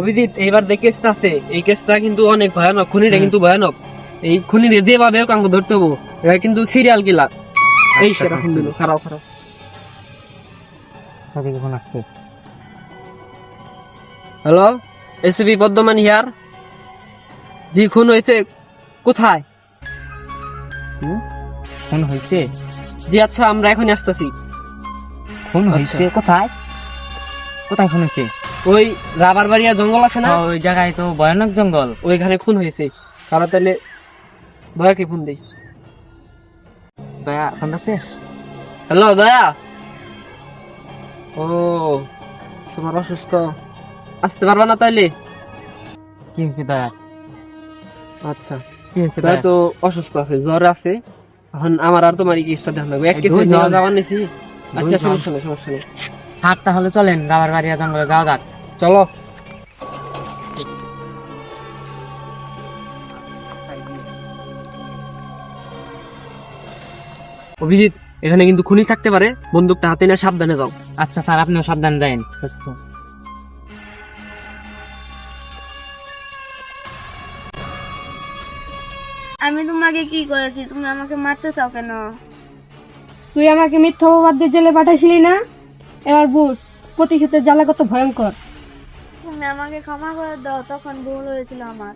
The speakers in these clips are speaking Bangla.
অভিজিৎ এইবার যে কেসটা আছে এই কেসটা কিন্তু অনেক ভয়ানক, খুনিটা কিন্তু ভয়ানক। এই খুনির যেভাবে কাঙ্গ ধরতে হবো, এটা কিন্তু সিরিয়াল কিলার। এই সেটা ফোন দিল, খারাপ খারাপ। Hello, SP Bardhaman here. জি, খুন হয়েছে কোথায়? খুন হয়েছে? জি আচ্ছা, আমরা এখনই আসতেছি। খুন হয়েছে কোথায়? কোথায় খুন হয়েছে? ওই রাবার বাড়িয়া জঙ্গল আছে না, ওই জায়গায় তো ভয়ানক জঙ্গল। ওইখানে খুন হয়েছে। তারা তাহলে দয়াকে ফোন দেই। দয়া ফোন আছে? হ্যালো দয়া। ও, তোমার অসুস্থ, আসতে পারবা না তাইলে? কি হয়েছে দয়া? আচ্ছা, কি হয়েছে দয়া দয়া? তো অসুস্থ আছে, জ্বর আছে। এখন আমার আর তোমার কেসটা দেখানো লাগবে। এক কেসে দুইজন। নিয়ে যাওয়ার নিছি। আচ্ছা, দুইজন। সমস্যা নেই, সমস্যা নেই। ছাদ তাহলে চলেন রাবার বাড়িয়া জঙ্গলে যাওয়া যাক। চলো। অভিজিৎ, এখানে কিন্তু খুনি থাকতে পারে, বন্দুকটা হাতে নিয়ে সাবধানে যাও। আচ্ছা স্যার, আপনিও সাবধান দেন। আমি তোমাকে কি করেছি? তুমি আমাকে মারতে চাও কেন? তুই আমাকে মিথ্যা অপবাদ দিয়ে জেলে পাঠাইছিলি না? এবার বুঝ প্রতিশোধের জ্বালা কত ভয়ঙ্কর। তুমি আমাকে ক্ষমা করে দাও, তখন ভুল হয়েছিল আমার।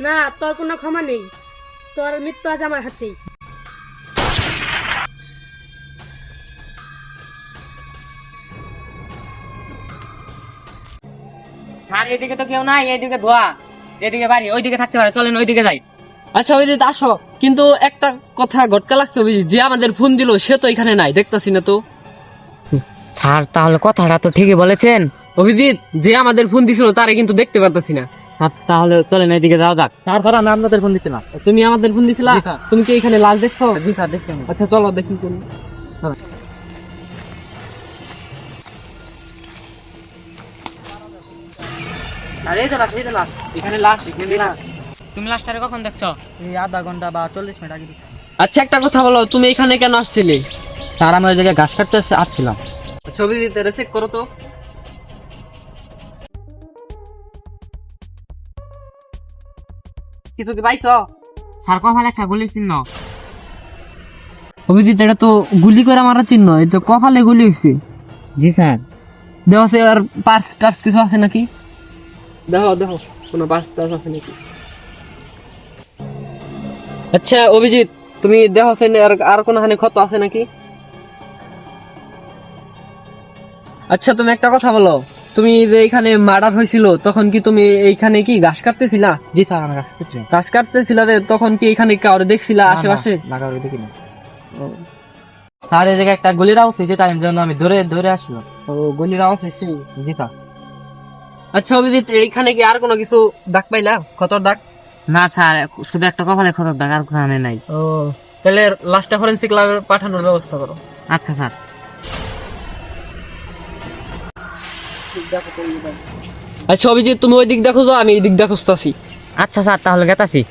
না, তোর কোনো ক্ষমা নেই, তোর মৃত্যু আজ আমার হাতেই। আর এদিকে তো কেউ নাই, এইদিকে ধোয়া, এদিকে বাড়ি, ওইদিকে থাকতে পারে, চলেন ওইদিকে যাই। আচ্ছা অভিজিৎ আসো, কিন্তু একটা কথা ঘটকা লাগছে অভিজিৎ, যে আমাদের ফোন দিল সে তো এখানে নাই, দেখতাছি না তো। স্যার তাহলে কথাটা তো ঠিকই বলেছেন। অভিজিৎ, যে আমাদের ফোন দিছিল তারে কিন্তু দেখতে পারতাছি না। তাহলে চলেন এইদিকে যাওয়া যাক। তারপর আমি আপনাদের ফোন দিতে না। তুমি আমাদের ফোন দিছিলা? জি স্যার। তুমি কি এখানে লাশ দেখছো? জি স্যার, দেখছেন। আচ্ছা চলো দেখি কোন। আর এই তো লাশ, এই তো লাশ। এখানে লাশ, এখানে লাশ। তুমি লাশটারে কখন দেখছো? এই আধা ঘন্টা বা 40 মিনিট আগে। আচ্ছা একটা কথা বলো, তুমি এখানে কেন আসছিলে? স্যার আমি ওই জায়গায় ঘাস কাটতে আসছিলাম। আচ্ছা অভিজিৎ, এটা চেক করো তো। কিছু কি পাইছো? স্যার কখন একটা গুলি চিহ্ন। অভিজিৎ, এটা তো গুলি করে মারা চিহ্ন, এই তো কপালে গুলি হয়েছে। জি স্যার। দেখো সে আর পার্স টার্স কিছু আছে নাকি? দেখো দেখো, কোনো পার্স টার্স আছে নাকি? আচ্ছা অভিজিৎ, তুমি দেখো সে আর কোনখানে ক্ষত আছে নাকি? আচ্ছা তুমি একটা কথা বলো, তুমি যে এখানে মার্ডার হয়েছিল তখন কি তুমি এইখানে কি ঘাস কাটতেছিলা? জি স্যার, আমি ঘাস কাটছি। ঘাস কাটতেছিলা তখন কি এখানে কাউরে দেখছিলা আশেপাশে? না কাউকে দেখিনি। স্যার এই জায়গায় একটা গুলির আওয়াজ হয়েছে, তাই জন্য আমি ধরে ধরে আসলাম। ও, গুলির আওয়াজ হয়েছে। জি স্যার। আচ্ছা অভিজিৎ, এইখানে কি আর কোনো কিছু দাগ পাইলা, ক্ষতর দাগ? না স্যার, শুধু একটা কপালে ক্ষতর দাগ, আর কোথাও নাই। ও, তাহলে লাস্টটা ফরেনসিক ল্যাবে পাঠানোর ব্যবস্থা করো। আচ্ছা স্যার। আচ্ছা অভিজিৎ, তুমি ওই দিক দেখো, যাও, আমি এই দিক দেখোস্তাছি। আচ্ছা স্যার, তাহলে গেতাছি।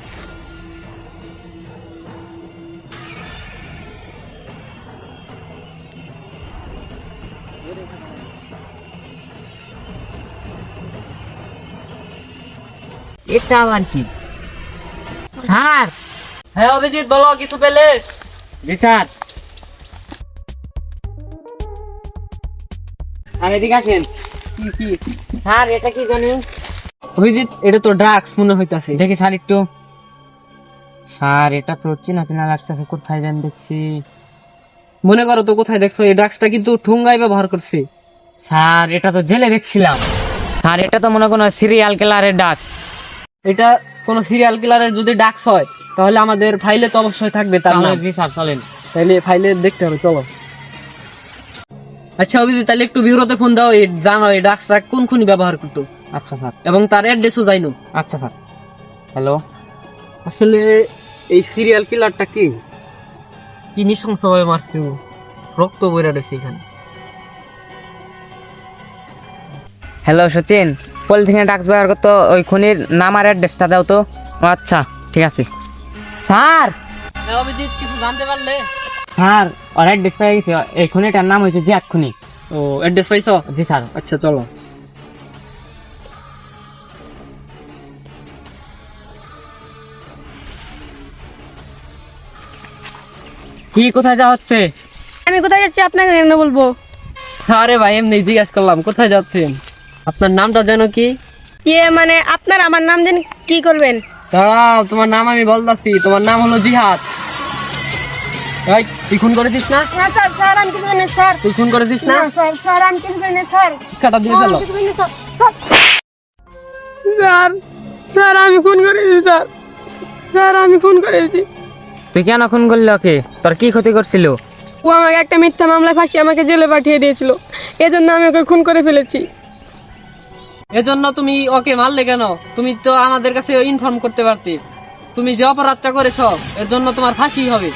এটা আবার কি স্যার? হ্যাঁ অভিজিৎ বলো, কিছু পেলে? জি স্যার। আর এদিকে আসেন। কি কি? স্যার এটা কি জানি? অভিজিৎ, এটা তো ড্রাগস মনে হইতাছে। দেখি স্যার একটু। স্যার এটা তো চেনা চেনা লাগতেছে, কোথায় জানি দেখছি। মনে করো তো কোথায় দেখছো? এই ড্রাগসটা কিন্তু ঠুঙ্গায় ব্যবহার করছে। স্যার এটা তো জেলে দেখছিলাম। স্যার এটা তো মনে কোনো সিরিয়াল কিলারের ডাক। এটা কোন সিরিয়াল কিলারের যদি ড্রাগস হয় তাহলে আমাদের ফাইলে তো অবশ্যই থাকবে তার নাম। জি স্যার, চলেন। তাহলে ফাইলে দেখতে হবে, চলো। আচ্ছা অভিজিৎ, তাহলে একটু বিউরোতে ফোন দাও, এই জানো এই ড্রাগসটা কোন খুনি ব্যবহার করতো, আচ্ছা স্যার। এবং তার অ্যাড্রেসও জানো। আচ্ছা স্যার। হ্যালো। আসলে এই সিরিয়াল কিলারটা কি কি নৃশংসভাবে মারছে ও, রক্ত বইরা রয়েছে এখানে। হ্যালো সচিন, পলিথিনে ডাক্স ব্যবহার করতো, ওই খুনির নাম আর অ্যাড্রেসটা দাও তো। ও আচ্ছা, ঠিক আছে। স্যার হ্যাঁ অভিজিৎ, কিছু জানতে পারলে? স্যার ওর অ্যাড্রেস পেয়ে গেছি, এই খুনিটার নাম হয়েছে জিয়াদ খুনি। ও, অ্যাড্রেস পাইছো? জি স্যার। আচ্ছা চলো। কি কোথায় যাওয়া হচ্ছে? আমি কোথায় যাচ্ছি আপনাকে কেন বলবো? আরে ভাই এমনি জিজ্ঞাসা করলাম কোথায় যাচ্ছেন। আপনার নামটা যেন কি? মানে আপনার আমার নাম জানি কি করবেন? দাঁড়াও, তোমার নাম আমি বলতাছি। তোমার নাম হলো জিহাদ। এই, তুই খুন করেছিস না? না স্যার, স্যার আমি কিছু করি না স্যার। তুই খুন করেছিস না? না স্যার, স্যার আমি কিছু করি না স্যার। কাটা দিয়ে ফেলো। কিছু করি না স্যার। স্যার, স্যার আমি ফোন করেছি স্যার। স্যার আমি ফোন করেছি। তুই কেন খুন করলি ওকে? তোর কি ক্ষতি করছিল? ও আমাকে একটা মিথ্যা মামলায় ফাঁসিয়ে আমাকে জেলে পাঠিয়ে দিয়েছিল, এজন্য আমি ওকে খুন করে ফেলেছি। এজন্য তুমি ওকে মারলে কেন? তুমি তো আমাদের কাছে ইনফর্ম করতে পারতে। তুমি যে অপরাধটা করেছো এর জন্য তোমার ফাঁসি হবে।